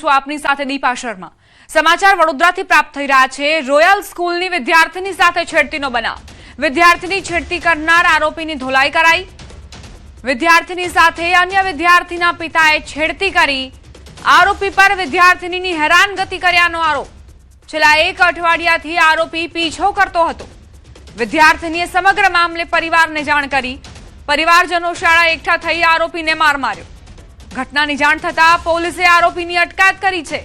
છું આપની સાથે દીપા શર્મા। સમાચાર વડોદરાથી પ્રાપ્ત થઈ રહ્યા છે। રોયલ સ્કૂલની વિદ્યાર્થીની સાથે છેડતીનો બનાવ। વિદ્યાર્થીની છેડતી કરનાર આરોપીની ધોલાઈ કરાઈ। વિદ્યાર્થીની સાથે અન્ય વિદ્યાર્થીના પિતાએ છેડતી કરી। આરોપી પર વિદ્યાર્થીની હેરાનગતિ કર્યાનો આરોપ। છેલ્લા એક અઠવાડિયાથી આરોપી પીછો કરતો હતો। વિદ્યાર્થીનીએ સમગ્ર મામલે પરિવારને જાણ કરી। પરિવારજનો શાળા એકઠા થઈ આરોપીને માર માર્યો। ઘટનાની જાણ થતા પોલીસે આરોપીની અટકાયત કરી છે।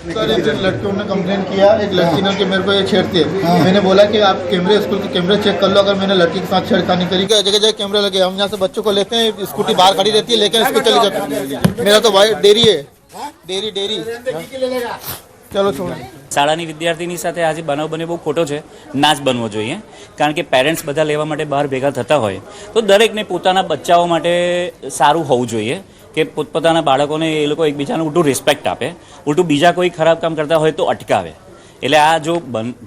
लड़कियों ने कंप्लेन किया, एक लड़की ने कि मेरे को ये छेड़ती है। मैंने बोला कि आप कैमरे स्कूल के कैमरे चेक कर लो, अगर मैंने लड़की के साथ छेड़खानी करी। जगह जगह कैमरे लगे, हम यहाँ से बच्चों को लेते हैं, स्कूटी बाहर खड़ी रहती है, लेकिन इसको चली जाती है। मेरा तो भाई डेरी है, डेरी चलो छोड़ो। શાળાની વિદ્યાર્થીની સાથે આજે બનાવ બને બહુ ખોટો છે, ના જ બનવો જોઈએ। કારણ કે પેરેન્ટ્સ બધા લેવા માટે બહાર ભેગા થતા હોય તો દરેકને પોતાના બચ્ચાઓ માટે સારું હોવું જોઈએ કે પોતપોતાના બાળકોને એ લોકો એકબીજાને ઉલટું રિસ્પેક્ટ આપે, ઉલટું બીજા કોઈ ખરાબ કામ કરતા હોય તો અટકાવે। એટલે આ જો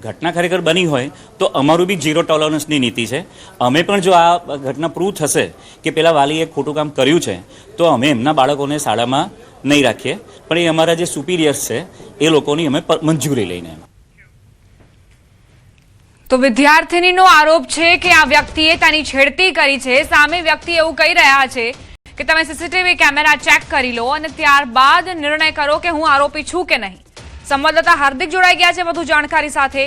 ઘટના ખરેખર બની હોય તો અમારું બી ઝીરો ટોલરન્સની નીતિ છે। અમે પણ જો આ ઘટના પ્રૂવ થશે કે પેલા વાલીએ ખોટું કામ કર્યું છે તો અમે એમના બાળકોને શાળામાં નહીં રાખીએ, પણ એ અમારા જે સુપિરિયર્સ છે એ લોકોની અમે મંજૂરી લઈને। તો વિદ્યાર્થીનીનો આરોપ છે કે આ વ્યક્તિએ તેની છેડતી કરી છે। સામે વ્યક્તિ એવું કહી રહ્યા છે કે તમે સીસીટીવી કેમેરા ચેક કરી લો અને ત્યારબાદ નિર્ણય કરો કે હું આરોપી છું કે નહીં। સંવાદદાતા હાર્દિક જોડાઈ ગયા છે વધુ જાણકારી સાથે।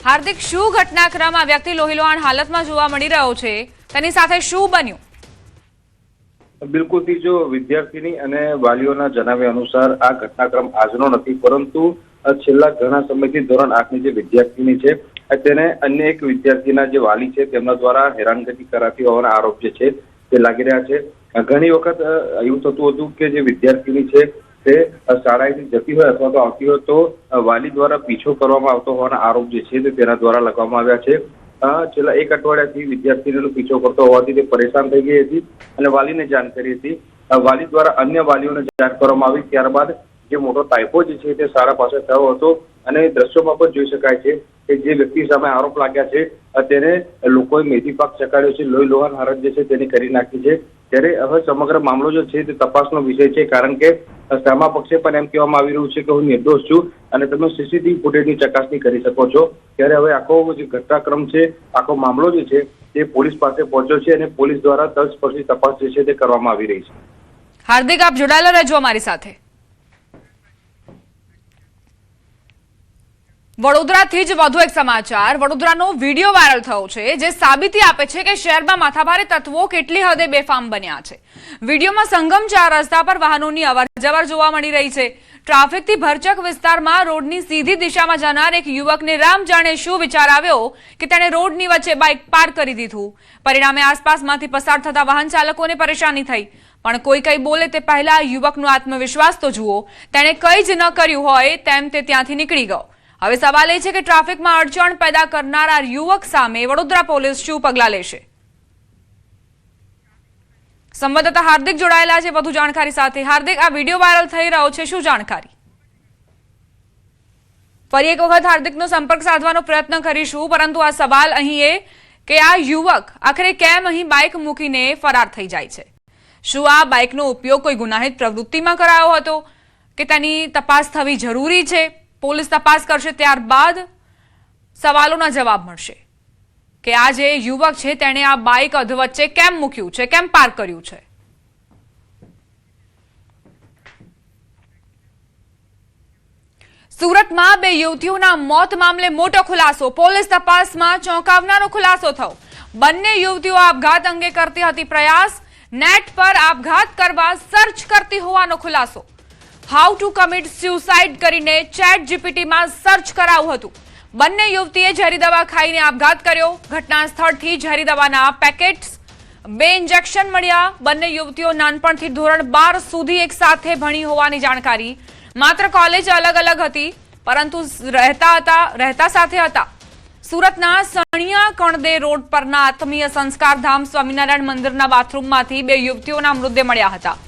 હાર્દિક, શું ઘટનાક્રમ? આ વ્યક્તિ લોહીલુહાણ હાલતમાં જોવા મળી રહ્યો છે, તેની સાથે શું બન્યું? બિલકુલથી જો વિદ્યાર્થીની અને વાલીઓના જણાવ્યા અનુસાર આ ઘટનાક્રમ આજનો નથી, પરંતુ છેલ્લા ઘણા સમયથી ધોરણ 8ની જે વિદ્યાર્થીની છે તેને અન્ય એક વિદ્યાર્થીના જે વાલી છે તેમના દ્વારા હેરાનગતિ કરાતી હોવાના આરોપ જે છે તે લાગી રહ્યા છે। ઘણી વખત એવું થતું હતું કે જે વિદ્યાર્થીની છે તે શાળાએથી જતી હોય અથવા તો આવતી હોય તો વાલી દ્વારા પીછો કરવામાં આવતો હોવાના આરોપ જે છે તે તેના દ્વારા લગાવવામાં આવ્યા છે। છેલ્લા એક અઠવાડિયાથી વિદ્યાર્થીનો પીછો કરતો હોવાથી તે પરેશાન થઈ ગઈ હતી અને વાલીને જાણ કરી હતી। વાલી દ્વારા અન્ય વાલીઓને જાણ કરવામાં આવી, ત્યારબાદ જે મોટો તાઇફો જે છે તે શાળા પાસે થયો હતો અને દ્રશ્યોમાં પણ જોઈ શકાય છે કે જે વ્યક્તિ સામે આરોપ લાગ્યા છે તેને લોકોએ મેથી પાક ચકાડ્યો છે, લોહી લોહાણ હાલત જે છે તેની કરી નાખી છે। ત્યારે હવે સમગ્ર મામલો જે છે તે તપાસનો વિષય છે, કારણ કે સામા પક્ષે પણ એમ કહેવામાં આવી રહ્યું છે કે હું નિર્દોષ છું અને તમે સીસીટીવી ફૂટેજની ચકાસણી કરી શકો છો। ત્યારે હવે આખો જે ઘટનાક્રમ છે, આખો મામલો જે છે તે પોલીસ પાસે પહોંચ્યો છે અને પોલીસ દ્વારા તલસ્પર્શી તપાસ જે છે તે કરવામાં આવી રહી છે। હાર્દિક, આપ જોડાયેલા રહેજો અમારી સાથે। વડોદરાથી જ વધુ એક સમાચાર। વડોદરાનો વિડીયો વાયરલ થયો છે જે સાબિતી આપે છે કે શહેરમાં માથાભારે તત્વો કેટલી હદે બેફામ બન્યા છે। વિડીયોમાં સંગમ 4 રસ્તા પર વાહનોની અવરજવર જોવા મળી રહી છે। ટ્રાફિકથી ભરચક વિસ્તારમાં રોડની સીધી દિશામાં જનાર એક યુવકને રામ જાણે શું વિચાર આવ્યો કે તેણે રોડની વચ્ચે બાઇક પાર્ક કરી દીધું। પરિણામે આસપાસમાંથી પસાર થતા વાહન ચાલકોને પરેશાની થઈ, પણ કોઈ કંઈ બોલે તે પહેલા યુવકનો આત્મવિશ્વાસ તો જુઓ। તેણે કંઈ જ ન કર્યું હોય તેમ તે ત્યાંથી નીકળી ગયો। હવે સવાલ એ છે કે ટ્રાફિકમાં અડચણ પેદા કરનારા યુવક સામે વડોદરા પોલીસ શું પગલાં લેશે? સંવાદદાતા હાર્દિક જોડાયેલા છે વધુ જાણકારી સાથે। હાર્દિક, આ વિડીયો વાયરલ થઈ રહ્યો છે, શું જાણકારી? ફરી એક વખત હાર્દિકનો સંપર્ક સાધવાનો પ્રયત્ન કરીશું, પરંતુ આ સવાલ અહીં એ કે આ યુવક આખરે કેમ અહીં બાઇક મૂકીને ફરાર થઈ જાય છે? શું આ બાઇકનો ઉપયોગ કોઈ ગુનાહિત પ્રવૃત્તિમાં કરાયો હતો કે તેની તપાસ થવી જરૂરી છે? પોલીસ તપાસ કરશે, ત્યારબાદ સવાલોના જવાબ મળશે કે આ જે યુવક છે તેણે આ બાઇક અધવચ્ચે કેમ મૂક્યું છે, કેમ પાર્ક કર્યું છે। સુરતમાં 2 યુવતીઓના મોત મામલે મોટો ખુલાસો। પોલીસ તપાસમાં ચોંકાવનારો ખુલાસો થયો। બંને યુવતીઓ આપઘાત અંગે કરતી હતી પ્રયાસ। નેટ પર આપઘાત કરવા સર્ચ કરતી હોવાનો ખુલાસો। હાઉ ટુ કમિટ સ્યુસાઇડ કરીને ચેટ જીપીટીમાં સર્ચ કરાવ્યું હતું। બંને યુવતીએ ઝેરી દવા ખાઈને આપઘાત કર્યો। ઘટના સ્થળથી ઝેરી દવાના પેકેટ્સ, 2 ઇન્જેક્શન મળ્યા। બંને યુવતીઓ નાનપણથી ધોરણ 12 સુધી એક સાથે ભણી હોવાની જાણકારી। માત્ર કોલેજ અલગ અલગ હતી, પરંતુ રહેતા સાથે હતા। સુરતના સણિયા કણદે રોડ પરના આત્મીય સંસ્કારધામ સ્વામિનારાયણ મંદિરના બાથરૂમમાંથી 2 યુવતીઓના મૃતદેહ મળ્યા હતા।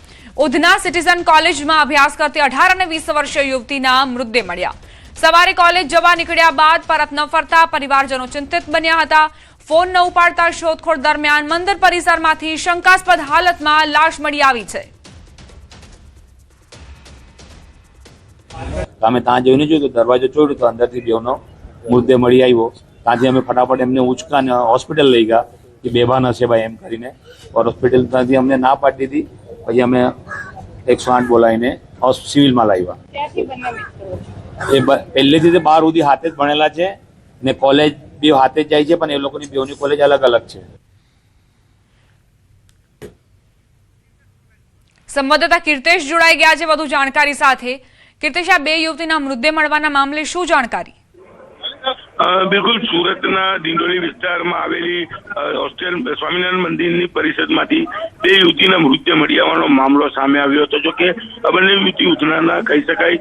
ઉધના સિટીઝન કોલેજમાં અભ્યાસ કરતી 18 અને 20 વર્ષીય યુવતીના મૃતદેહ મળ્યા। સવારે કોલેજ જવા નીકળ્યા બાદ પરત ન ફરતા પરિવારજનો ચિંતિત બન્યા હતા। ફોન ન ઉપાડતા શોધખોળ દરમિયાન મંદિર પરિસરમાંથી શંકાસ્પદ હાલતમાં લાશ મળી આવી છે. અમે ત્યાં જોઈને જોયું તો દરવાજો ચોર્યો તો અંદરથી બેવનો મૃતદેહ મળી આવ્યો. ત્યાંથી અમે ફટાફટ એમને ઉચકાને હોસ્પિટલ લઈ ગયા કે બેભાન હશે ભાઈ એમ કરીને. હોસ્પિટલ ત્યાંથી અમને ના પાડી દીધી. પછી અમે 108 બોલાવીને સિવિલમાં લાવ્યા. એ પહેલેથી તે 12 સુધી હાથે જ ભણેલા છે ને કોલેજ બે હાથે જ જાય છે, પણ એ લોકોની બેવની કોલેજ અલગ અલગ છે. સંવાદદાતા કીર્તેશ જોડાઈ ગયા છે વધુ જાણકારી સાથે. કીર્તેશ, આ બે યુવતીના મૃતદેહ મળવાના મામલે શું જાણકારી? બિલકુલ, સુરતના દિંડોલી વિસ્તારમાં આવેલી હોસ્ટેલ સ્વામિનારાયણ મંદિરની પરિષદમાંથી બે યુવતીના મૃતદેહ મળી આવવાનો મામલો સામે આવ્યો હતો. જો કે બંને યુવતી ઉધનાના કહી શકાય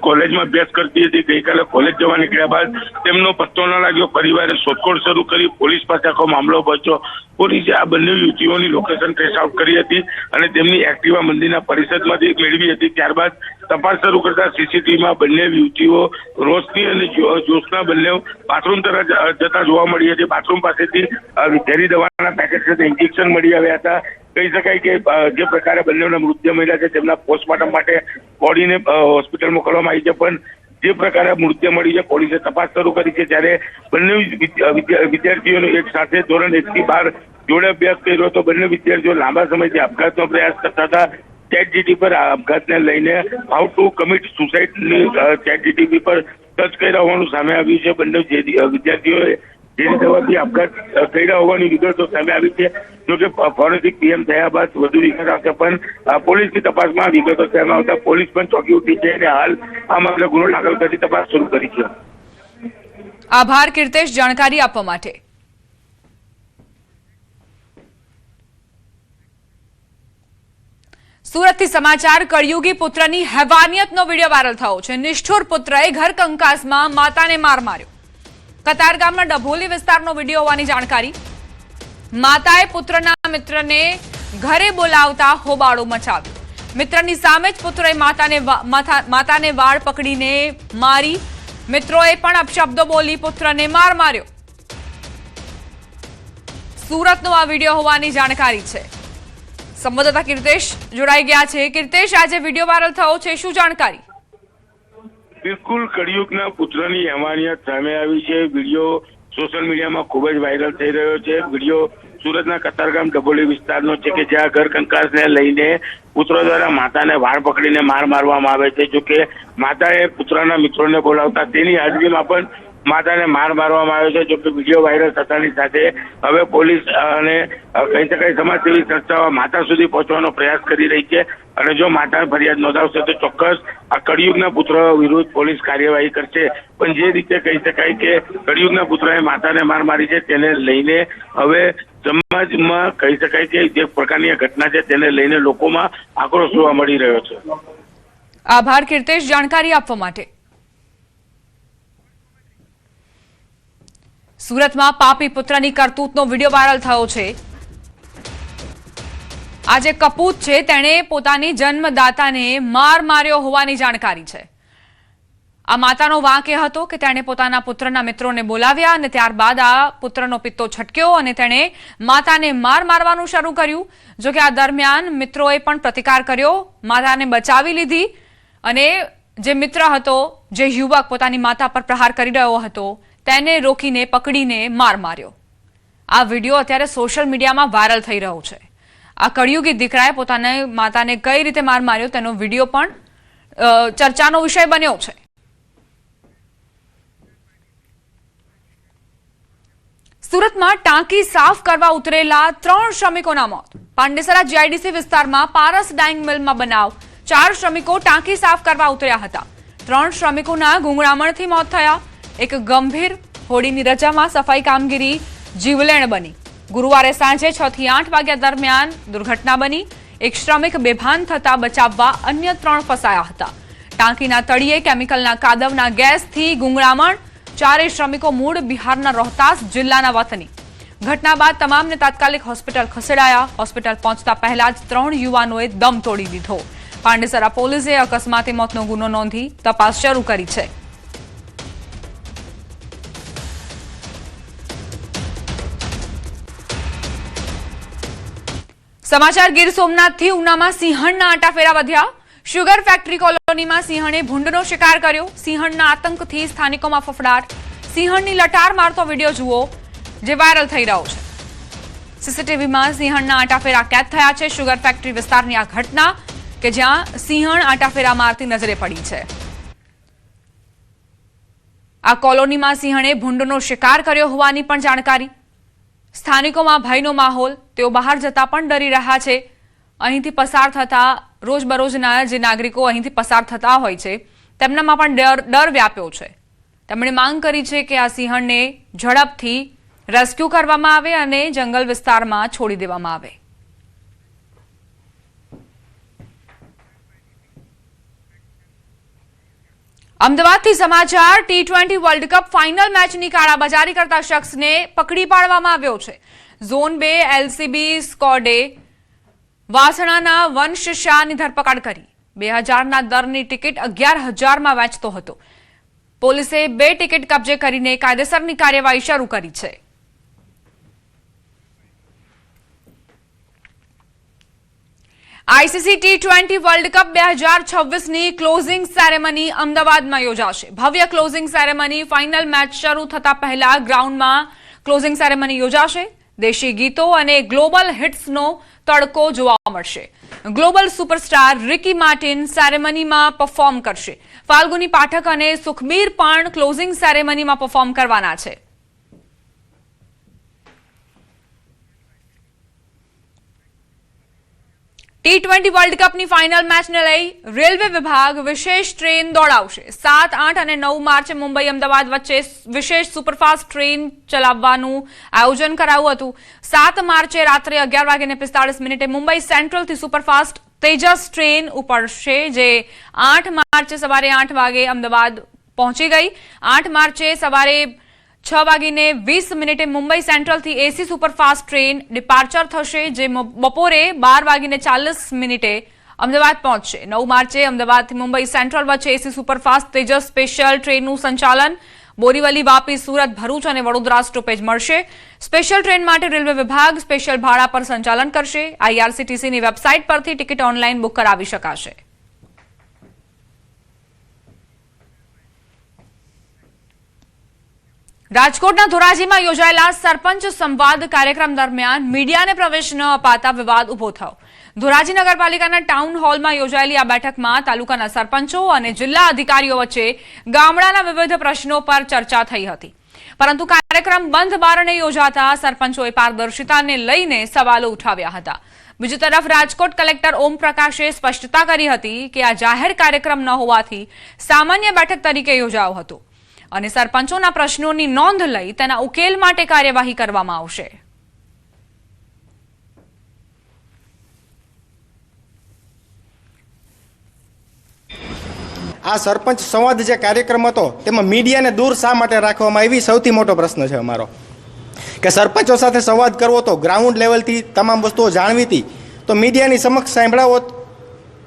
કોલેજમાં અભ્યાસ કરતી હતી. ગઈકાલે કોલેજ જવા નીકળ્યા બાદ તેમનો પત્તો ન લાગ્યો. પરિવારે શોધખોળ શરૂ કરી. પોલીસ પાસે આખો મામલો પહોંચ્યો. પોલીસે આ બંને યુવતીઓની લોકેશન ટ્રેસ આઉટ કરી હતી અને તેમની એક્ટિવા મંદિરના પરિષદમાંથી મેળવી હતી. ત્યારબાદ તપાસ શરૂ કરતા સીસીટીવીમાં બંને યુવતીઓ રોશની અને જોશના બંને બાથરૂમ તરફ જતા જોવા મળી હતી. બાથરૂમ પાસેથી ઝેરી દવાના પેકેટ સાથે ઇન્જેક્શન મળી આવ્યા હતા. કહી શકાય કે જે પ્રકારે બંનેના મૃતદેહ મળ્યા છે તેમના પોસ્ટમોર્ટમ માટે બોડીને હોસ્પિટલ મોકલવામાં આવી છે. પણ જે પ્રકારે મૃત્યુ મળી છે પોલીસે તપાસ શરૂ કરી છે. ત્યારે બંને વિદ્યાર્થીઓને એક સાથે ધોરણ 1 થી 12 જોડે અભ્યાસ કર્યો હતો. બંને વિદ્યાર્થીઓ લાંબા સમયથી આપઘાતનો પ્રયાસ કરતા હતા. ChatGPT પર આપઘાતને લઈને હાઉ ટુ કમિટ સુસાઇડની ChatGPT પર સર્ચ કર્યા હોવાનું સામે આવ્યું છે. બંને વિદ્યાર્થીઓએ જેની દવાથી આપઘાત કર્યા હોવાની વિગતો સામે આવી છે. જોકે ફોરેન્સિક PM થયા બાદ વધુ વિગત આવશે, પણ પોલીસની તપાસમાં વિગતો સામે આવતા પોલીસ પણ ચોંકી ઉઠી છે અને હાલ આ મામલે ગુનો દાખલ કરી તપાસ શરૂ કરી છે. આભાર કીર્તેશ જાણકારી આપવા માટે. સુરતથી સમાચાર. કળયુગી પુત્રની હેવાનિયતનો વિડીયો વાયરલ થયો છે. નિષ્ઠુર પુત્રએ ઘર કંકાસમાં માતાને માર માર્યો. કતારગામના ડભોલી વિસ્તારનો વિડીયો હોવાની જાણકારી. માતાએ પુત્રના મિત્રને ઘરે બોલાવતા હોબાળો મચાવ્યો. મિત્રની સામે જ પુત્રએ માતાને વાળ પકડીને મારી. મિત્રોએ પણ અપશબ્દો બોલી પુત્રને માર માર્યો. સુરતનો આ વિડીયો હોવાની જાણકારી છે. સંવાદદાતા કીર્તેશ જોડાઈ ગયા છે. કીર્તેશ, આજે વિડીયો વાયરલ થયો છે, શું જાણકારી? બિલકુલ, કળિયુગના પુત્રની હેવાનિયત સામે આવી છે. વિડીયો સોશિયલ મીડિયામાં ખૂબ જ વાયરલ થઈ રહ્યો છે. વિડીયો સુરતના કતારગામ ડભોલી વિસ્તારનો છે કે જ્યાં ઘર કંકાસને લઈને પુત્ર દ્વારા માતાને વાળ પકડીને માર મારવામાં આવે છે. જોકે માતાએ પુત્રના મિત્રોને બોલાવતા તેની હાજરીમાં પણ માતાને માર મારવામાં આવ્યો છે. જોકે વિડીયો વાયરલ થતાની સાથે હવે પોલીસ અને કહી શકાય સમાજસેવી સંસ્થાઓ માતા સુધી પહોંચવાનો પ્રયાસ કરી રહી છે અને જો માતા ફરિયાદ નોંધાવશે તો ચોક્કસ આ કળિયુગના પુત્ર વિરુદ્ધ પોલીસ કાર્યવાહી કરશે. પણ જે રીતે કહી શકાય કે કળિયુગના પુત્રએ માતાને માર મારી છે તેને લઈને હવે સમાજમાં કહી શકાય કે જે પ્રકારની ઘટના છે તેને લઈને લોકોમાં આક્રોશ જોવા મળી રહ્યો છે. આભાર કીર્તેશ જાણકારી આપવા માટે. સુરતમાં પાપી પુત્રની કરતૂતનો વિડીયો વાયરલ થયો છે. આજે કપૂત છે તેણે પોતાની જન્મદાતાને માર માર્યો હોવાની જાણકારી છે. આ માતાનો વાંક એ હતો કે તેણે પોતાના પુત્રના મિત્રોને બોલાવ્યા અને ત્યારબાદ આ પુત્રનો પિત્તો છટક્યો અને તેણે માતાને માર મારવાનું શરૂ કર્યું. જોકે આ દરમિયાન મિત્રોએ પણ પ્રતિકાર કર્યો, માતાને બચાવી લીધી અને જે મિત્ર હતો, જે યુવક પોતાની માતા પર પ્રહાર કરી રહ્યો હતો તેને રોકીને પકડીને માર માર્યો. આ વિડીયો અત્યારે સોશિયલ મીડિયામાં વાયરલ થઈ રહ્યો છે. આ કળિયુગી દીકરાએ પોતાની માતાને કઈ રીતે માર માર્યો તેનો વિડીયો પણ ચર્ચાનો વિષય બન્યો છે. સુરતમાં ટાંકી સાફ કરવા ઉતરેલા 3 શ્રમિકોના મોત. પાંડેસરા GIDC વિસ્તારમાં પારસ ડાઇંગ મિલમાં બનાવ. 4 શ્રમિકો ટાંકી સાફ કરવા ઉતર્યા હતા. 3 શ્રમિકોના ગુંગળામણથી મોત થયા. એક ગંભીર હોળીની રજામાં સફાઈ કામગીરી જીવલેણ બની. ગુરુવારે સાંજે 6 થી 8 વાગ્યા દરમિયાન દુર્ઘટના બની. એક શ્રમિક બેભાન થતા બચાવવા અન્ય 3 ફસાયા હતા. ટાંકીના તળિયે કેમિકલના કાદવના ગેસથી ગુંગળામણ. 4 શ્રમિકો મૂળ બિહારના રોહતાસ જિલ્લાના વતની. ઘટના બાદ તમામને તાત્કાલિક હોસ્પિટલ ખસેડાયા. હોસ્પિટલ પહોંચતા પહેલા જ 3 યુવાનોએ દમ તોડી દીધો. પાંડેસરા પોલીસે અકસ્માતે મોતનો ગુનો નોંધી તપાસ શરૂ કરી છે. સમાચાર ગીર સોમનાથથી ઉનામાં સિંહણના આટાફેરા વધ્યા. શુગર ફેક્ટરી કોલોનીમાં સિંહણે ભૂંડનો શિકાર કર્યો. સિંહણના આતંકથી સ્થાનિકોમાં ફફડાટ. સિંહણની લટાર મારતો વિડીયો જુઓ જે વાયરલ થઈ રહ્યો છે. સીસીટીવીમાં સિંહણના આટાફેરા કેદ થયા છે. શુગર ફેક્ટરી વિસ્તારની આ ઘટના કે જ્યાં સિંહણ આટાફેરા મારતી નજરે પડી છે. આ કોલોનીમાં સિંહણે ભૂંડનો શિકાર કર્યો હોવાની પણ જાણકારી. સ્થાનિકોમાં ભયનો માહોલ. તેઓ બહાર જતા પણ ડરી રહ્યા છે. અહીંથી પસાર થતા રોજબરોજના જે નાગરિકો અહીંથી પસાર થતા હોય છે તેમનામાં પણ ડર વ્યાપ્યો છે. તેમણે માંગ કરી છે કે આ સિંહણને ઝડપથી રેસ્ક્યુ કરવામાં આવે અને જંગલ વિસ્તારમાં છોડી દેવામાં આવે. અમદાવાદથી સમાચાર. T20 વર્લ્ડ કપ ફાઇનલ મેચની કાળાબજારી કરતા શખ્સને પકડી પાડવામાં આવ્યો છે. ઝોન 2 LCB સ્કોડે વાસણાના વંશ શાહની ધરપકડ કરી. 2000ના દરની ટિકિટ 11,000માં વેચતો હતો. પોલીસે 2 ટિકિટ કબજે કરીને કાયદેસરની કાર્યવાહી શરૂ કરી છે. ICC T20 વર્લ્ડ કપ 2026ની ક્લોઝિંગ સેરેમની અમદાવાદમાં યોજાશે. ભવ્ય ક્લોઝિંગ સેરેમની. ફાઇનલ મેચ શરૂ થતા પહેલા ગ્રાઉન્ડમાં ક્લોઝિંગ સેરેમની યોજાશે. દેશી ગીતો અને ગ્લોબલ હિટ્સનો તડકો જોવા મળશે. ગ્લોબલ સુપરસ્ટાર રિકી માર્ટિન સેરેમનીમાં પરફોર્મ કરશે. ફાલ્ગુની પાઠક અને સુખબીર પણ ક્લોઝિંગ સેરેમનીમાં પરફોર્મ કરવાના છે. T20 વર્લ્ડ કપની ફાઇનલ મેચને લઈ રેલવે વિભાગ વિશેષ ટ્રેન દોડાવશે. 7, 8 અને 9 માર્ચે મુંબઈ અમદાવાદ વચ્ચે વિશેષ સુપરફાસ્ટ ટ્રેન ચલાવવાનું આયોજન કરાયું હતું. 7 માર્ચે રાત્રે 11:45 મુંબઈ સેન્ટ્રલથી સુપરફાસ્ટ તેજસ ટ્રેન ઉપડશે, જે 8 માર્ચે સવારે 8 વાગે અમદાવાદ પહોંચી ગઈ. 8 માર્ચે સવારે 6:20 મુંબઈ સેન્ટ્રલથી એસી સુપરફાસ્ટ ટ્રેન ડિપાર્ચર થશે, જે બપોરે 12:40 અમદાવાદ પહોંચશે. 9 માર્ચે અમદાવાદથી મુંબઈ સેન્ટ્રલ વચ્ચે એસી સુપરફાસ્ટ તેજસ સ્પેશિયલ ટ્રેનનું સંચાલન બોરીવલી, વાપી, સુરત, ભરૂચ અને વડોદરા સ્ટોપેજ મળશે. સ્પેશિયલ ટ્રેન માટે રેલવે વિભાગ સ્પેશિયલ ભાડા પર સંચાલન કરશે. IRCTCની વેબસાઇટ પરથી ટિકિટ ઓનલાઈન બુક કરાવી શકાશે. રાજકોટના ધોરાજીમાં યોજાયેલા સરપંચ સંવાદ કાર્યક્રમ દરમિયાન મીડિયાને પ્રવેશ ન અપાતા વિવાદ ઉભો થયો. ધોરાજી નગરપાલિકાના ટાઉન હોલમાં યોજાયેલી આ બેઠકમાં તાલુકાના સરપંચો અને જિલ્લા અધિકારીઓ વચ્ચે ગામડાના વિવિધ પ્રશ્નો પર ચર્ચા થઈ હતી. પરંતુ કાર્યક્રમ બંધ બારણે યોજાતા સરપંચોએ પારદર્શિતાને લઈને સવાલો ઉઠાવ્યા હતા. બીજી તરફ રાજકોટ કલેક્ટર ઓમ પ્રકાશે સ્પષ્ટતા કરી હતી કે આ જાહેર કાર્યક્રમ ન હોવાથી સામાન્ય બેઠક તરીકે યોજાયો હતો અને સરપંચોના પ્રશ્નોની નોંધ લઈ તેના ઉકેલ માટે કાર્યવાહી કરવામાં આવશે. આ સરપંચ સંવાદ જે કાર્યક્રમ હતો તેમાં મીડિયાને દૂર શા માટે રાખવામાં આવી, સૌથી મોટો પ્રશ્ન છે અમારો. કે સરપંચો સાથે સંવાદ કરવો તો ગ્રાઉન્ડ લેવલથી તમામ વસ્તુઓ જાણવી હતી તો મીડિયાની સમક્ષ સાંભળાવો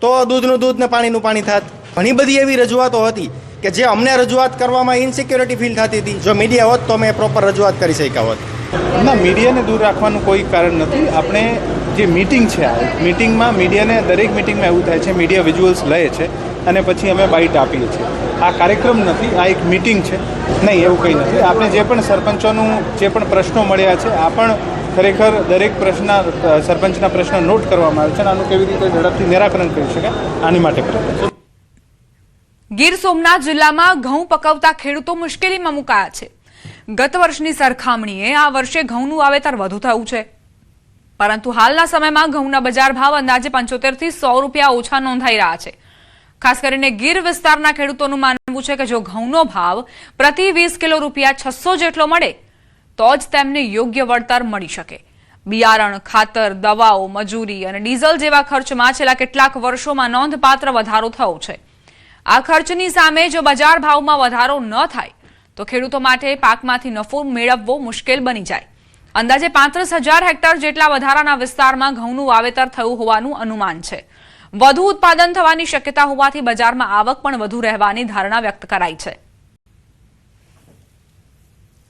તો દૂધનું દૂધ ને પાણીનું પાણી થાત. ઘણી બધી એવી રજૂઆતો હતી કે જે અમને રજૂઆત કરવામાં ઇનસિક્યોરિટી ફીલ થતી હતી. જો મીડિયા હોત તો અમે પ્રોપર રજૂઆત કરી શક્યા હોત. ના, મીડિયાને દૂર રાખવાનું કોઈ કારણ નથી. આપણે જે મીટિંગ છે આ મીટિંગમાં મીડિયાને દરેક મીટિંગમાં એવું થાય છે મીડિયા વિઝ્યુઅલ્સ લે છે અને પછી અમે બાઇટ આપીએ છીએ. આ કાર્યક્રમ નથી, આ એક મીટિંગ છે. નહીં, એવું કંઈ નથી. આપણે જે પણ સરપંચોનું જે પણ પ્રશ્નો મળ્યા છે આ પણ ખરેખર દરેક સરપંચના પ્રશ્ન નોટ કરવામાં આવે છે અને આનું કેવી રીતે ઝડપથી નિરાકરણ કરી શકાય આની માટે પ્રયત્ન. ગીર સોમનાથ જિલ્લામાં ઘઉં પકવતા ખેડૂતો મુશ્કેલીમાં મુકાયા છે. ગત વર્ષની સરખામણીએ આ વર્ષે ઘઉંનું વાવેતર વધુ થયું છે, પરંતુ હાલના સમયમાં ઘઉંના બજાર ભાવ અંદાજે 75 થી 100 રૂપિયા ઓછા નોંધાઈ રહ્યા છે. ખાસ કરીને ગીર વિસ્તારના ખેડૂતોનું માનવું છે કે જો ઘઉંનો ભાવ પ્રતિ 20 કિલો રૂપિયા 600 જેટલો મળે તો જ તેમને યોગ્ય વળતર મળી શકે. બિયારણ, ખાતર, દવાઓ, મજૂરી અને ડીઝલ જેવા ખર્ચમાં છેલ્લા કેટલાક વર્ષોમાં નોંધપાત્ર વધારો થયો છે. આ ખર્ચની સામે જો બજાર ભાવમાં વધારો ન થાય તો ખેડૂતો માટે પાકમાંથી નફો મેળવવો મુશ્કેલ બની જાય. અંદાજે 35,000 હેક્ટર જેટલા વધારાના વિસ્તારમાં ઘઉંનું વાવેતર થયું હોવાનું અનુમાન છે. વધુ ઉત્પાદન થવાની શક્યતા હોવાથી બજારમાં આવક પણ વધુ રહેવાની ધારણા વ્યક્ત કરાઈ છે.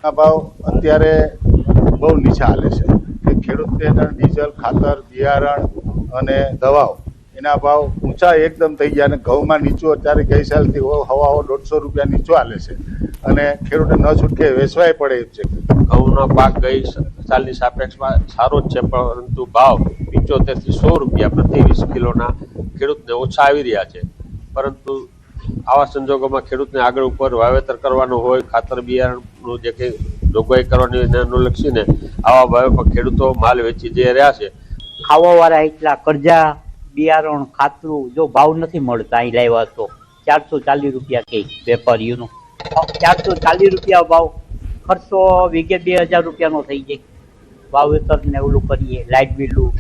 આ ભાવ અત્યારે બહુ નીચા હાલે છે. ખેડૂતને ડીઝલ, ખાતર, બિયારણ અને દવાઓ એના ભાવ ઊંચા એકદમ થઈ ગયા અને ઘઉંમાં નીચું અત્યારે ગઈ સાલથી હવા 150 રૂપિયા નીચો હાલે છે અને ખેડૂતને ન છૂટકે વેચવાય પડે એમ છે. ઘઉંનો પાક ગઈ સાલની સાપેક્ષમાં સારો જ છે, પરંતુ ભાવ 75 થી 100 રૂપિયા પ્રતિ 20 કિલોના ખેડૂતને ઓછા આવી રહ્યા છે. પરંતુ આવા સંજોગોમાં ખેડૂતને આગળ ઉપર વાવેતર કરવાનું હોય, ખાતર બિયારણનું જે કંઈ જોગવાઈ કરવાની એને અનુલક્ષીને આવા ભાવે પર ખેડૂતો માલ વેચી જઈ રહ્યા છે. ખાવાવાળા એટલા કરજા, બિયારણ, ખાતરું જો ભાવ નથી મળતા અહીં લાવ્યા તો 440 રૂપિયા કે વેપારીઓનો 440 રૂપિયા ભાવ, ખર્ચો વીઘે 2000 રૂપિયાનો થઈ જાય. વાવેતર ને ઓલું કરીએ, લાઇટ બિલું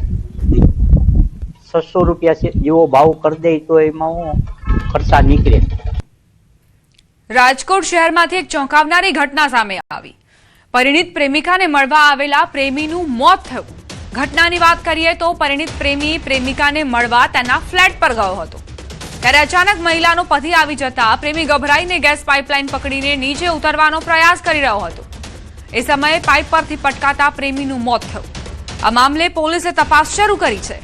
600 રૂપિયા જેવો ભાવ કરી દે તો એમાં હું ખર્ચા નીકળે. રાજકોટ શહેરમાંથી એક ચોંકાવનારી ઘટના સામે આવી. પરિણીત પ્રેમિકાને મળવા આવેલા પ્રેમીનું મોત થયું. ઘટનાની વાત કરીએ તો પરિણીત પ્રેમી પ્રેમિકાને મળવા તેના ફ્લેટ પર ગયો હતો. ત્યારે અચાનક મહિલાનો પતિ આવી જતા પ્રેમી ગભરાઈને ગેસ પાઇપલાઇન પકડીને નીચે ઉતરવાનો પ્રયાસ કરી રહ્યો હતો. એ સમયે પાઇપ પરથી પટકાતા પ્રેમીનું મોત થયું. આ મામલે પોલીસે તપાસ શરૂ કરી છે.